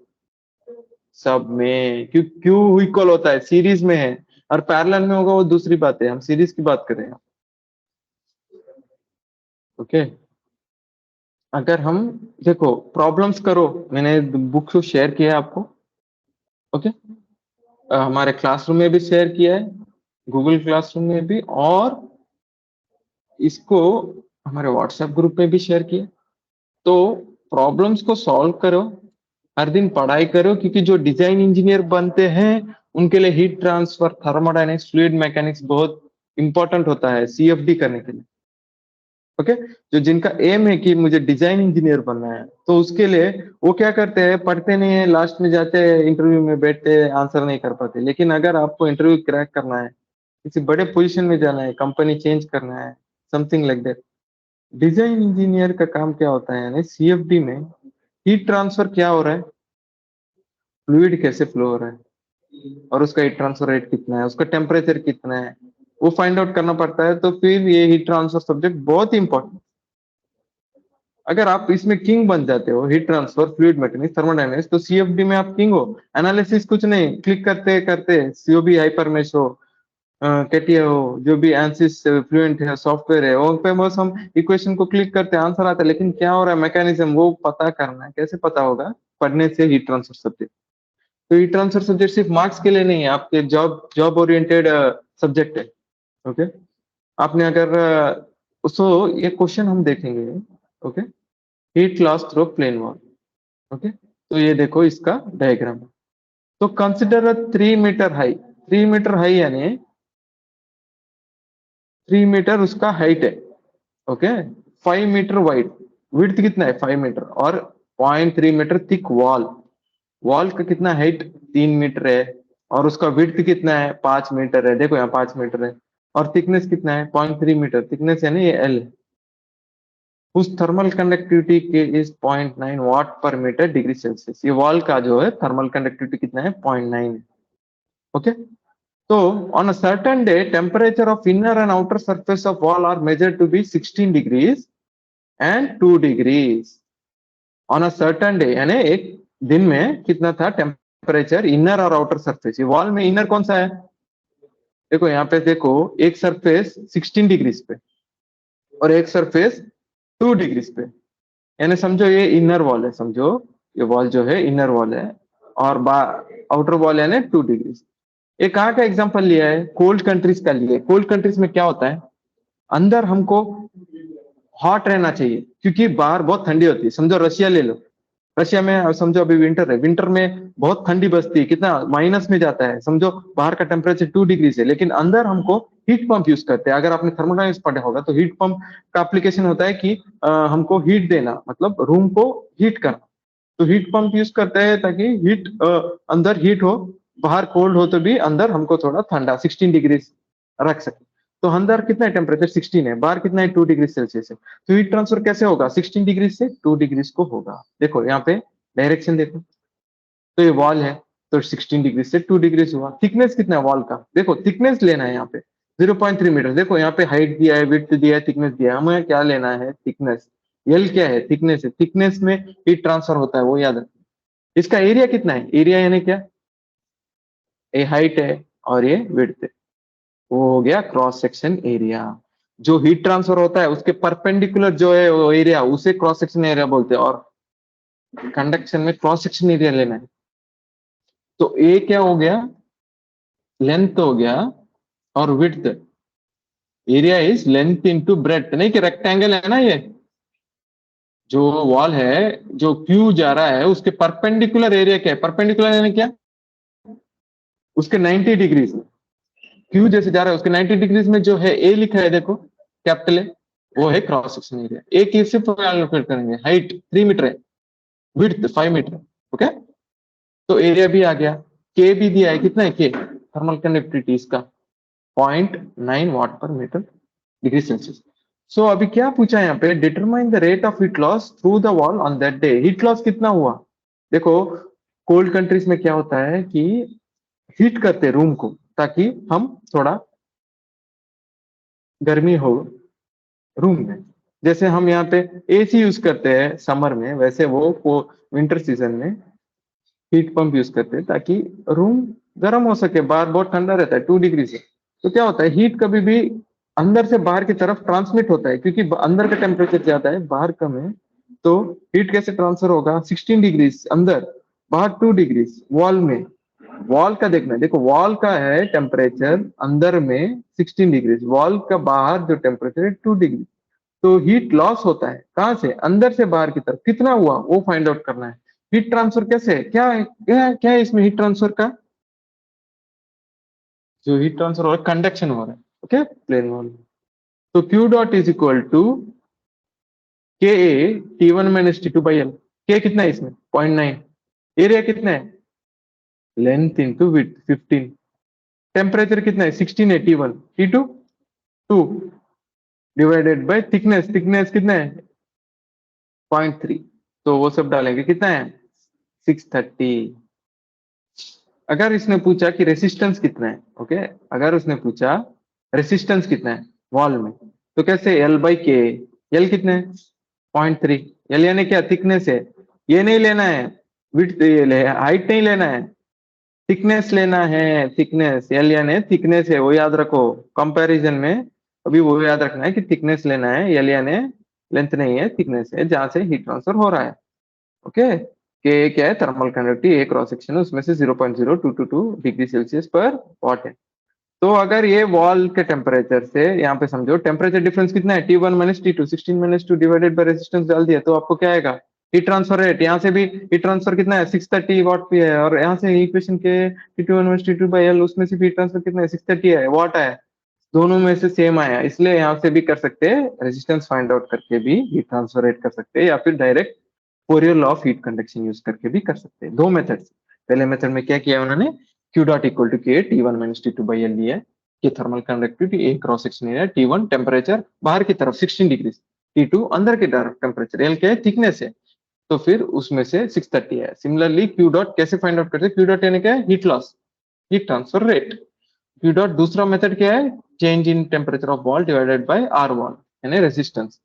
सब में। क्यों इक्वल होता है, सीरीज में है, और पैरेलल में होगा वो दूसरी बात है, हम सीरीज की बात कर रहे हैं। ओके, अगर हम देखो प्रॉब्लम्स करो, मैंने बुक शेयर किया है आपको। ओके, हमारे क्लासरूम में भी शेयर किया है, गूगल क्लासरूम में भी, और इसको हमारे व्हाट्सएप ग्रुप में भी शेयर किया। तो प्रॉब्लम्स को सॉल्व करो, हर दिन पढ़ाई करो, क्योंकि जो डिजाइन इंजीनियर बनते हैं उनके लिए heat transfer, thermodynamics, fluid mechanics बहुत इंपॉर्टेंट होता है सीएफडी करने के लिए। ओके, जो जिनका एम है कि मुझे डिजाइन इंजीनियर बनना है, तो उसके लिए वो क्या करते हैं, पढ़ते नहीं है, लास्ट में जाते हैं इंटरव्यू में बैठते हैं, आंसर नहीं कर पाते। लेकिन अगर आपको इंटरव्यू क्रैक करना है, किसी बड़े पोजीशन में जाना है, कंपनी चेंज करना है, something like that, design engineer का काम क्या होता है, यानी सीएफडी में हीट ट्रांसफर क्या हो रहा है, फ्लूइड कैसे फ्लो हो रहा है, और उसका हीट ट्रांसफर रेट कितना है, उसका टेम्परेचर कितना है, वो फाइंड आउट करना पड़ता है। तो फिर ये हीट ट्रांसफर सब्जेक्ट बहुत इंपॉर्टेंट। अगर आप इसमें किंग बन जाते हो, heat transfer, fluid mechanics, thermodynamics, तो सीएफडी में आप किंग हो। एनालिसिस कुछ नहीं, क्लिक करते करते सीओबी हाइपरमेश हो, केटीए हो, जो भी एंसिस फ्लुएंट है सॉफ्टवेयर है, वो पे बस हम इक्वेशन को क्लिक करते हैं, आंसर आता है। लेकिन क्या हो रहा है मैकेनिज्म, वो पता करना है। कैसे पता होगा, पढ़ने से हीट ट्रांसफर सब्जेक्ट। तो हीट ट्रांसफर सब्जेक्ट सिर्फ मार्क्स के लिए नहीं है, आपके जॉब जॉब ओरिएंटेड सब्जेक्ट है। ओके, आपने अगर सो ये क्वेश्चन हम देखेंगे। Okay, heat loss through plane wall. Okay, तो ये देखो इसका डायग्राम। तो consider a 3 metre high, 3 metre high यानी 3 मीटर उसका हाइट है, ओके। 5 मीटर वाइड, विड्थ कितना है 5 मीटर, और 0.3 मीटर थिक वॉल, वॉल का कितना हाइट 3 मीटर है, और उसका विड्थ कितना है 5 मीटर है, देखो यहाँ 5 मीटर है, और थिकनेस कितना है 0.3 मीटर, थिकनेस है ना ये एल, उस थर्मल कंडक्टिविटी के is 0.9 watt per metre degree Celsius. ये वॉल का जो है थर्मल कंडक्टिविटी कितना है 0.9, ओके। तो on a certain day temperature of inner and outer surface of wall are measured to be 16 degrees and 2 degrees on a certain day, यानी एक दिन में कितना था टेम्परेचर इनर और आउटर सरफेस। ये वॉल में इनर कौन सा है, देखो यहाँ पे देखो, एक सरफेस 16 डिग्रीज पे और एक सरफेस 2 डिग्रीज पे, यानी समझो ये इनर वॉल है, समझो ये वॉल जो है इनर वॉल है, और आउटर वॉल यानी 2 डिग्रीज। ये कहाँ का एग्जांपल लिया है, कोल्ड कंट्रीज का लिया है। कोल्ड कंट्रीज में क्या होता है, अंदर हमको हॉट रहना चाहिए क्योंकि बाहर बहुत ठंडी होती है। समझो रशिया ले लो, रशिया में समझो अभी विंटर है, विंटर में बहुत ठंडी बसती है, कितना माइनस में जाता है, समझो बाहर का टेम्परेचर 2 डिग्री है, लेकिन अंदर हमको हीट पंप यूज करते हैं। अगर आपने थर्मोडायनामिक्स पढ़ा होगा तो हीट पंप का एप्लीकेशन होता है कि हमको हीट देना, मतलब रूम को हीट करना, तो हीट पंप यूज करते हैं ताकि हीट अंदर हीट हो, बाहर कोल्ड हो तो भी अंदर हमको थोड़ा ठंडा 16 डिग्री रख सके। तो अंदर कितना है टेम्परेचर 16 है, बाहर कितना है 2 डिग्री सेल्सियस है, तो हीट ट्रांसफर कैसे होगा 16 डिग्री से 2 डिग्री को होगा। देखो यहाँ पे डायरेक्शन देखो, तो ये वॉल है तो 16 डिग्री से 2 डिग्री हुआ। थिकनेस कितना है वॉल का, देखो थिकनेस लेना है यहाँ पे 0.3 मीटर, देखो यहाँ पे हाइट दिया है, विड्थ दिया है, थिकनेस दिया है, हमें क्या लेना है थिकनेस। एल क्या है थिकनेस है, थिकनेस में हीट ट्रांसफर होता है वो याद रखना। इसका एरिया कितना है, एरिया यानी क्या, ये हाइट है और ये विड्थ है, वो हो गया क्रॉस सेक्शन एरिया। जो हीट ट्रांसफर होता है उसके परपेंडिकुलर जो है वो एरिया, उसे क्रॉस सेक्शन एरिया बोलते हैं, और कंडक्शन में क्रॉस सेक्शन एरिया लेना है। तो ए क्या हो गया, लेंथ हो गया, और width, area is length into breadth, नहीं कि रेक्टेंगल है ना ये जो वॉल है, जो क्यू जा रहा है उसके परपेंडिकुलर एरिया क्या है, परपेंडिकुलर यानी क्या, उसके 90 डिग्रीज में, क्यू जैसे जा रहा है उसके 90 डिग्रीज में जो है ए लिखा है देखो कैपिटल ए, वो है क्रॉस सेक्शन एरिया। ए किससे कैलकुलेट करेंगे, हाइट 3 मीटर है, विड्थ 5 मीटर, ओके। तो एरिया भी आ गया, के भी दिया है, कितना है के, थर्मल कंडक्टिविटी इसका 0.9 वाट पर मीटर डिग्री सेल्सियस। सो अभी क्या पूछा है यहाँ पे, determine the rate of heat loss through the wall on that day. Heat loss कितना हुआ, देखो कोल्ड कंट्रीज में क्या होता है कि हीट करते रूम को ताकि हम थोड़ा गर्मी हो रूम में, जैसे हम यहाँ पे एसी यूज करते हैं समर में, वैसे वो विंटर सीजन में हीट पंप यूज करते हैं ताकि रूम गर्म हो सके, बाहर बहुत ठंडा रहता है 2 डिग्री से। तो क्या होता है हीट कभी भी अंदर से बाहर की तरफ ट्रांसमिट होता है, क्योंकि अंदर का टेम्परेचर ज्यादा है बाहर कम है, तो हीट कैसे ट्रांसफर होगा 16 डिग्री अंदर, बाहर 2 डिग्री वॉल में। वॉल का देखना है, देखो वॉल का है टेम्परेचर अंदर में 16 डिग्री, वॉल का बाहर जो टेम्परेचर है 2 डिग्री, तो हीट लॉस होता है कहां से, अंदर से बाहर की तरफ, कितना हुआ वो फाइंड आउट करना है। हीट ट्रांसफर कैसे है, क्या है इसमें हीट ट्रांसफर का, जो हीट ट्रांसफर हो रहा है कंडक्शन हो रहा है, ओके प्लेन वॉल। तो Q dot is equal to K A T one minus T two by L. K कितना है इसमें 0.9, एरिया कितना है लेंथ इंटू विड्थ 15, टेम्परेचर कितना है 16 है T one, T two 2 divided by thickness, thickness कितना है 0.3, तो वो सब डालेंगे कितना है 630। अगर इसने पूछा कि रेसिस्टेंस कितना है, ओके, अगर उसने पूछा रेसिस्टेंस कितना है वॉल में, तो कैसे एल बाई के, एल कितने 0.3, एल यानी क्या थिकनेस है, ये नहीं लेना है विड्थ, हाइट नहीं लेना है, थिकनेस लेना है, थिकनेस, एल यानी थिकनेस है, वो याद रखो कंपैरिजन में, अभी वो याद रखना है कि थिकनेस लेना है, एल यानी लेंथ नहीं है, थिकनेस है जहां से हीट ट्रांसफर हो रहा है, ओके। के क्या है thermal conductivity, A cross section है उसमें से 0.0222 डिग्री सेल्सियस पर वॉट है। तो अगर ये वॉल के टेम्परेचर से यहाँ पे समझो टेम्परेचर डिफरेंस कितना है T1 minus T2, 16 minus 2 divided by resistance डाल दिया तो आपको क्या आएगा हीट ट्रांसफर रेट, यहाँ से भी हीट ट्रांसफर कितना है 630 वाट पे है, और यहाँ से इक्वेशन के T2 minus T2 by L उसमें से हीट ट्रांसफर कितना है 630 है, वाट है, दोनों में से सेम आया, इसलिए यहाँ से भी कर सकते हैं, रेजिस्टेंस फाइंड आउट करके भी हीट ट्रांसफर रेट कर सकते हैं, या फिर direct Fourier law of heat conduction use करके भी कर सकते हैं। दो मेथड, पहले मेथड में क्या किया उन्होंने, क्यू डॉट इक्वल टू के T1 minus T2 by L लिया, कि thermal conductivity A cross section area, T1 temperature बाहर की तरफ 16 डिग्री, T2 अंदर की तरफ टेम्परेचर, L क्या है थिकनेस है, तो फिर उसमें से 630 है। सिमिलरली क्यू डॉट कैसे फाइंड आउट करते हैं, क्यू डॉट यानी क्या है, heat loss, heat transfer rate. Q dot दूसरा मेथड क्या है, change in temperature of wall divided by R wall, यानी resistance,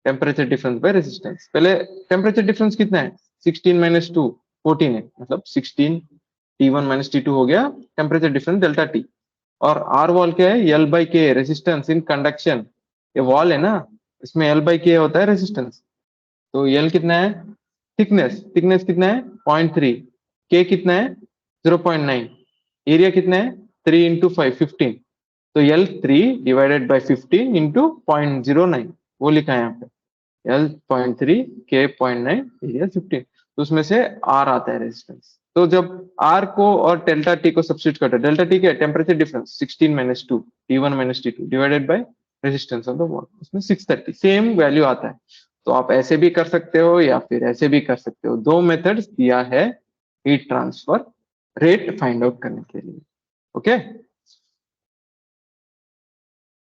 temperature difference by resistance. पहले टेम्परेचर डिफरेंस कितना है 16 माइनस 2 14 है, मतलब 16 T1 माइनस T2 हो गया टेम्परेचर डिफरेंस डेल्टा T, और आर वॉल क्या है L बाई के, रेजिस्टेंस इन कंडक्शन, ये वॉल है ना, इसमें L बाई के होता है रेजिस्टेंस, तो L कितना है थिकनेस, थिकनेस कितना है 0.3, के कितना है 0.9, एरिया कितना है 3 इंटू 5 15, तो L3 डिवाइडेड बाई 15 इंटू 0.09, वो लिखा है यहाँ पे, L 0.3 के 0.9 एरिया 15, तो उसमें से R आता है रेजिस्टेंस। तो जब R को और डेल्टा T को सब्स्टिट्यूट करते हैं, डेल्टा T क्या है temperature difference 16 minus 2 T1 minus T2 divided by resistance of the wall, उसमें 630 सेम वैल्यू आता है। तो आप ऐसे भी कर सकते हो या फिर ऐसे भी कर सकते हो, दो मेथड्स दिया है heat transfer rate find out करने के लिए। ओके,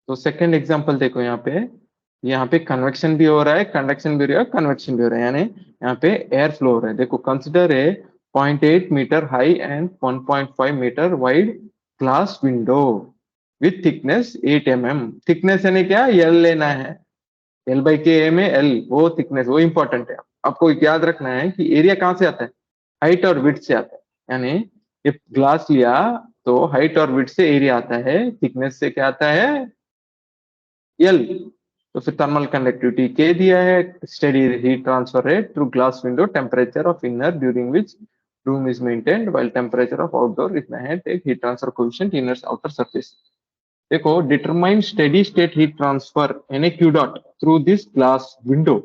तो सेकंड एग्जांपल देखो, यहाँ पे कन्वेक्शन भी हो रहा है, कंडक्शन भी हो रहा है, कन्वेक्शन भी हो रहा है, यानी यहाँ पे एयर फ्लो हो रहा है। देखो consider a 0.8 metre high and 1.5 metre wide glass window with thickness 8 mm, thickness यानी क्या, एल लेना है, एल बाई के ए में एल, वो थिकनेस वो इंपॉर्टेंट है, आपको याद रखना है कि एरिया कहाँ से आता है, हाइट और विड्थ से आता है, यानी ये ग्लास लिया तो हाइट और विड्थ से एरिया आता है, थिकनेस से क्या आता है एल, तो फिर थर्मल कंडक्टिविटी के दिया है, steady heat transfer rate through glass window, temperature of inner during which room is maintained while temperature of outdoor इतना है, take heat transfer coefficient inner outer surface. देखो determine steady state heat transfer यानी Q dot through this glass window,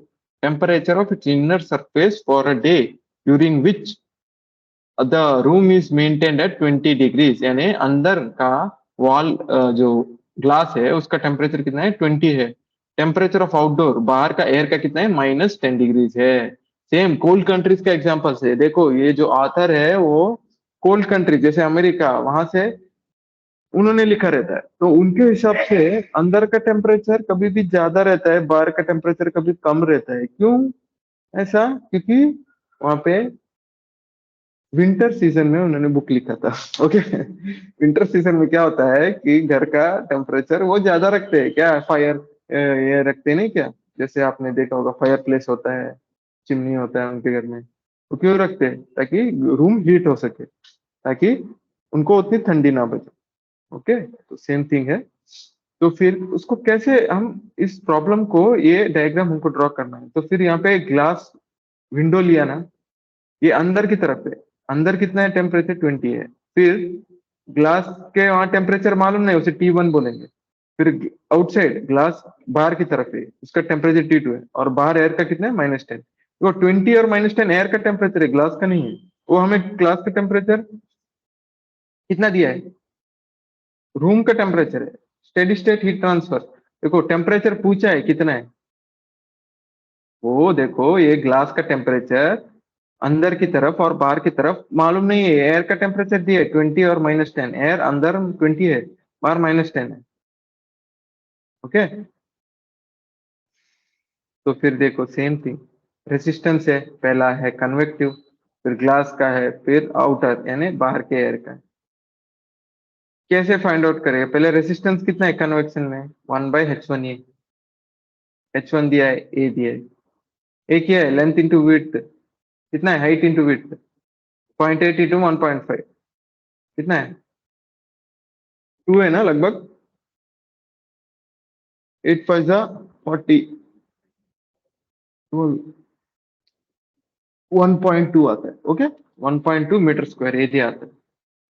temperature of its inner surface for a day during which the room is maintained at 20 degrees, यानी अंदर का wall जो glass है उसका temperature कितना है 20 है, टेम्परेचर ऑफ आउटडोर बाहर का एयर का कितना है -10 डिग्रीज है। सेम कोल्ड कंट्रीज का एग्जांपल है, देखो ये जो ऑथर है वो कोल्ड कंट्री जैसे अमेरिका, वहां से उन्होंने लिखा रहता है, तो उनके हिसाब से अंदर का टेम्परेचर कभी भी ज्यादा रहता है, बाहर का टेम्परेचर कभी कम रहता है, क्यों ऐसा, क्योंकि वहां पे विंटर सीजन में उन्होंने बुक लिखा था। ओके, विंटर सीजन में क्या होता है कि घर का टेम्परेचर वो ज्यादा रखते हैं, क्या फायर ये रखते नहीं क्या, जैसे आपने देखा होगा फायर प्लेस होता है, चिमनी होता है उनके घर में, तो क्यों रखते हैं, ताकि रूम हीट हो सके, ताकि उनको उतनी ठंडी ना बचे। ओके, तो सेम थिंग है, तो फिर उसको कैसे हम इस प्रॉब्लम को, ये डायग्राम हमको ड्रॉ करना है, तो फिर यहाँ पे ग्लास विंडो लिया ना, ये अंदर की तरफ है, अंदर कितना है टेम्परेचर 20 है, फिर ग्लास के वहां टेम्परेचर मालूम नहीं, उसे T1 बोलेंगे, फिर आउटसाइड ग्लास बाहर की तरफ है, उसका टेम्परेचर T2 है, और बाहर एयर का कितना है -10, वो 20 और -10 एयर का टेम्परेचर है, ग्लास का नहीं है, वो हमें ग्लास का टेम्परेचर कितना दिया है, रूम का टेम्परेचर है, स्टेडी स्टेट हीट ट्रांसफर, देखो टेम्परेचर पूछा है कितना है, वो देखो ये ग्लास का टेम्परेचर अंदर की तरफ और बाहर की तरफ मालूम नहीं है, एयर का टेम्परेचर दिया है 20 और -10, एयर अंदर 20 है, बाहर -10 है। ओके, तो फिर देखो सेम थिंग, रेसिस्टेंस है, पहला है कन्वेक्टिव, फिर ग्लास का है, फिर आउटर यानी बाहर के एयर का है। कैसे फाइंड आउट करेंगे, पहले रेसिस्टेंस कितना है कन्वेक्शन में 1/h1, ये h1 दिया है, ए दिया है, ए क्या है लेंथ इंटू विड्थ, कितना है हाइट इंटू विड्थ 0.8 इंटू 1.5, कितना है 2 है ना लगभग, 8 5 जा 40, तो 1.2 आता है। ओके, 1.2 मीटर स्क्वायर एरिया आता है,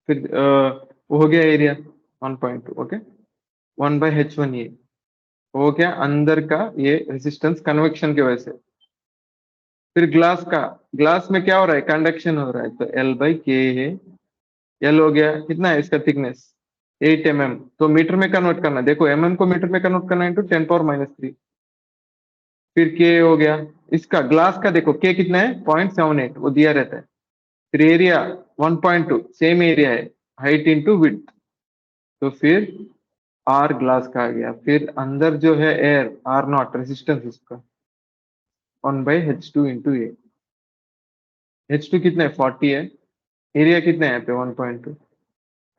फिर वो हो गया एरिया 1.2। ओके, 1/h1 ये हो गया अंदर का, ये रेजिस्टेंस कन्वेक्शन की वजह से, फिर ग्लास में क्या हो रहा है, कंडक्शन हो रहा है, तो L बाई के है। L हो गया, कितना है इसका थिकनेस 8 mm, तो मीटर में कन्वर्ट करना, देखो mm को मीटर में कन्वर्ट करना इंटू 10⁻³ फिर K हो गया। इसका ग्लास का देखो K कितना है 0.78, वो दिया रहता है। फिर एरिया 1.2, सेम एरिया है, हाइट इंटू विड्थ, तो फिर R ग्लास का आ गया। फिर अंदर जो है एयर R0 रेजिस्टेंस उसका 1/h2 इंटू ए। H2 कितना है 40 है, एरिया कितना है यहाँ पे 1.2,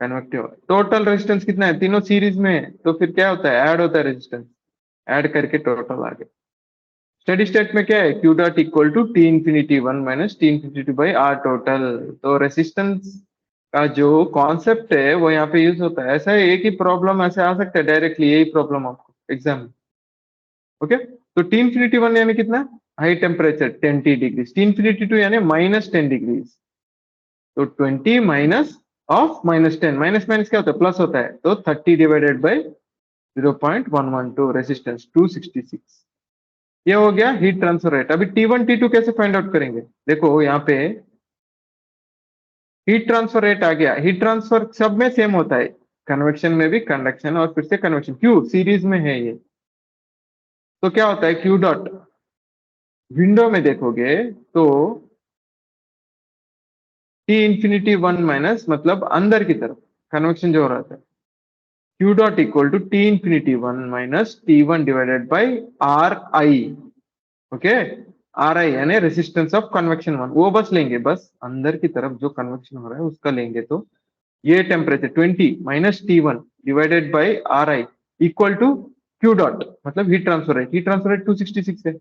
कन्वेक्टिव। टोटल रेजिस्टेंस कितना है, तीनों सीरीज में है, तो फिर क्या होता है ऐड होता है रेजिस्टेंस, ऐड करके टोटल आ गया। स्टेडी स्टेट में क्या है, Q dot equal to T infinity 1 minus T infinity by R total. तो रेसिस्टेंस का जो कॉन्सेप्ट है वो यहाँ पे यूज होता है। ऐसा है, एक ही प्रॉब्लम ऐसे आ सकता है डायरेक्टली, यही प्रॉब्लम आपको एग्जाम में। ओके, तो T इंफिनिटी 1 यानी कितना, high temperature 10T degree, T infinity 2 यानी -10 डिग्री, तो 20 माइनस ऑफ -10, माइनस माइनस क्या होता है प्लस होता है, तो 30 डिवाइडेड बाई 0.112 रेसिस्टेंस 266। ये हो गया हीट ट्रांसफर रेट। अभी T1 T2 कैसे फाइंड आउट करेंगे, देखो यहाँ पे हीट ट्रांसफर रेट आ गया। हीट ट्रांसफर सब में सेम होता है, कन्वेक्शन में भी कंडक्शन और फिर से कन्वेक्शन, क्यों सीरीज में है ये। तो क्या होता है Q डॉट, विंडो में देखोगे तो T इंफिनिटी 1 माइनस मतलब अंदर की तरफ कन्वेक्शन जो हो रहा था, Q dot equal to T infinity 1 minus T1 divided by RI। Okay, RI यानी रेसिस्टेंस ऑफ कन्वेक्शन 1, वो बस लेंगे, बस अंदर की तरफ जो कन्वेक्शन हो रहा है उसका लेंगे। तो ये temperature 20 minus T1 divided by RI equal to Q dot, मतलब heat transfer rate. Heat transfer rate 266 है,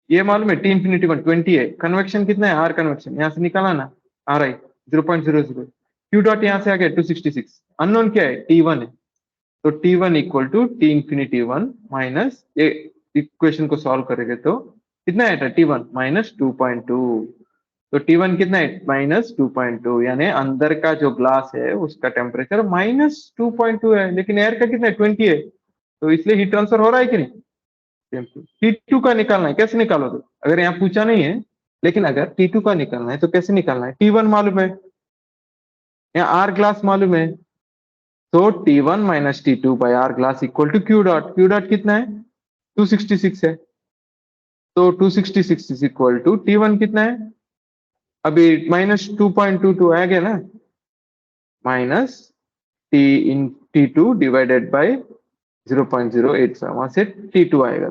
ये मालूम है। T इंफिनिटी 1 20 है, कन्वेक्शन कितना है R कन्वेक्शन, यहाँ से निकाला ना RI 0.00, Q डॉट यहाँ से आ गया 266, अननोन क्या है T1 है, तो T1 equal to T infinity 1 minus, ये इक्वेशन को सॉल्व करेंगे तो कितना है T1 -2.2, तो T1 कितना है -2.2, यानी अंदर का जो ग्लास है उसका टेम्परेचर -2.2 है, लेकिन एयर का कितना है 20 है, तो इसलिए हीट ट्रांसफर हो रहा है कि नहीं। T2 का निकालना है, कैसे निकालोगे, अगर यहाँ पूछा नहीं है, लेकिन अगर T2 का निकालना है तो कैसे निकालना है, T1 मालूम है, यहाँ R ग्लास मालूम है, तो T1 minus T2 by R glass equal to Q dot. Q dot कितना है 266 है, तो 266 इज इक्वल टू T1 कितना है, अभी -2.22 आ गया ना, minus T in T2 divided by 0.085, वहां से T2 आएगा।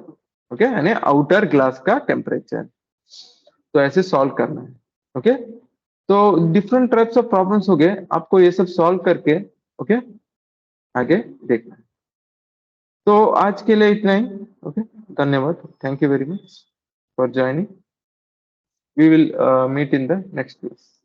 ओके, यानी आउटर ग्लास का टेम्परेचर। तो ऐसे सॉल्व करना है। ओके, तो डिफरेंट टाइप्स ऑफ प्रॉब्लम्स हो गए, आपको ये सब सॉल्व करके ओके आगे देखना है। तो आज के लिए इतना ही। ओके, धन्यवाद, thank you very much for joining, we will meet in the next class.